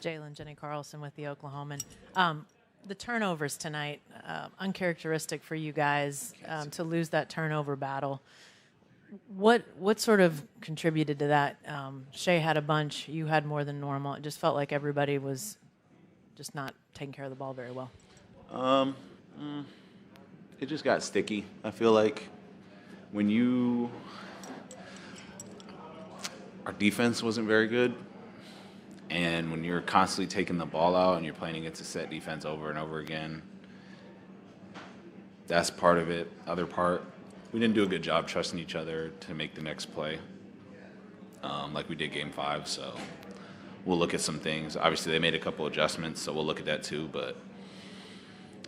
Jalen, Jenny Carlson with the Oklahoman. The turnovers tonight, uncharacteristic for you guys to lose that turnover battle. What sort of contributed to that? Shea had a bunch. You had more than normal. It just felt like everybody was just not taking care of the ball very well. It just got sticky. I feel like our defense wasn't very good. And when you're constantly taking the ball out and you're playing against a set defense over and over again, that's part of it. Other part, we didn't do a good job trusting each other to make the next play, like we did Game 5. So we'll look at some things. Obviously, they made a couple adjustments, so we'll look at that too. But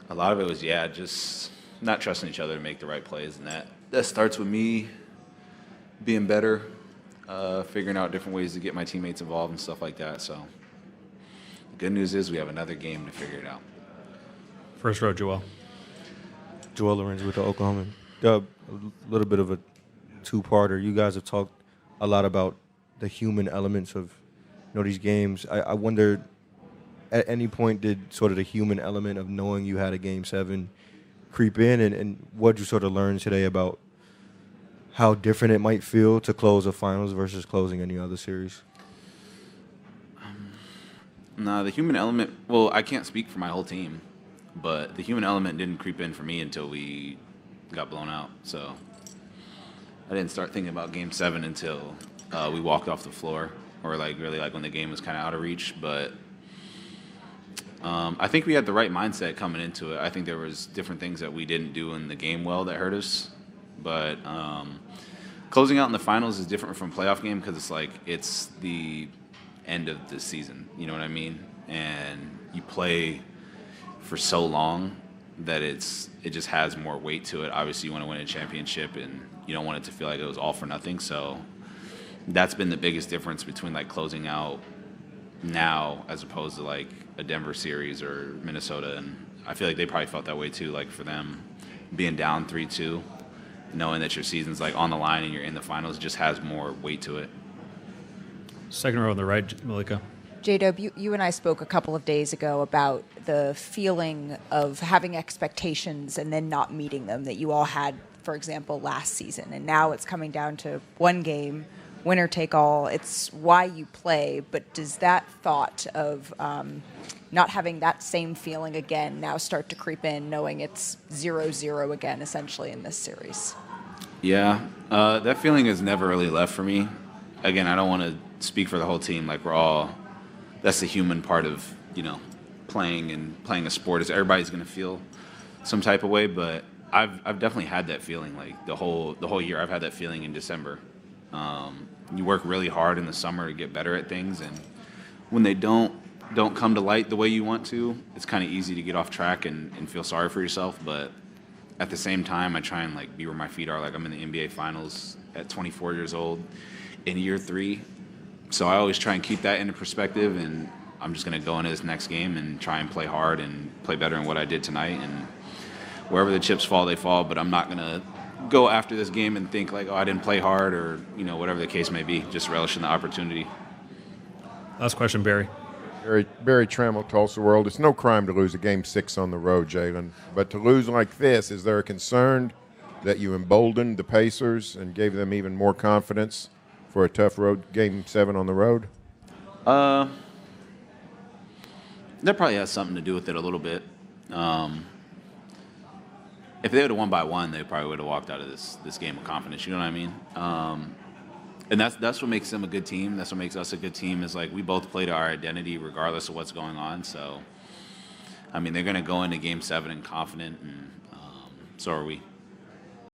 a lot of it was, just not trusting each other to make the right plays. And that starts with me being better, figuring out different ways to get my teammates involved and stuff like that. So the good news is we have another game to figure it out. First row, Joel. Joel Lorenz with the Oklahoman. Dub, a little bit of a two-parter. You guys have talked a lot about the human elements of these games. I wonder, at any point did sort of the human element of knowing you had a Game 7 creep in, and what did you sort of learn today about how different it might feel to close a finals versus closing any other series? No, the human element, well, I can't speak for my whole team, but the human element didn't creep in for me until we got blown out. So I didn't start thinking about Game 7 until we walked off the floor, or really when the game was kind of out of reach. But I think we had the right mindset coming into it. I think there was different things that we didn't do in the game well that hurt us. But closing out in the finals is different from a playoff game because it's the end of the season. You know what I mean? And you play for so long that it just has more weight to it. Obviously, you want to win a championship, and you don't want it to feel like it was all for nothing. So that's been the biggest difference between closing out now as opposed to a Denver series or Minnesota. And I feel like they probably felt that way too. For them being down 3-2. Knowing that your season's on the line and you're in the finals just has more weight to it. Second row on the right, Malika. J-Dub, you and I spoke a couple of days ago about the feeling of having expectations and then not meeting them that you all had, for example, last season. And now it's coming down to one game, winner take all. It's why you play. But does that thought of not having that same feeling again now start to creep in, knowing it's 0-0 again, essentially, in this series? Yeah, that feeling has never really left for me. Again, I don't want to speak for the whole team. We're all, that's the human part of, playing a sport, is everybody's going to feel some type of way. But I've definitely had that feeling, the whole year. I've had that feeling in December. You work really hard in the summer to get better at things, and when they don't come to light the way you want to, it's kind of easy to get off track and feel sorry for yourself. But at the same time, I try and be where my feet are. I'm in the NBA Finals at 24 years old in year 3. So I always try and keep that into perspective, and I'm just going to go into this next game and try and play hard and play better than what I did tonight. And wherever the chips fall, they fall. But I'm not going to go after this game and think oh, I didn't play hard, or whatever the case may be. Just relishing the opportunity. Last question, Barry. Barry Trammell, Tulsa World. It's no crime to lose a Game 6 on the road, Jalen. But to lose like this, is there a concern that you emboldened the Pacers and gave them even more confidence for a tough road Game 7 on the road? That probably has something to do with it a little bit. If they would have won by 1, they probably would have walked out of this game with confidence. You know what I mean? And that's what makes them a good team. That's what makes us a good team, is we both play to our identity regardless of what's going on. So, they're going to go into Game 7 and confident, and so are we.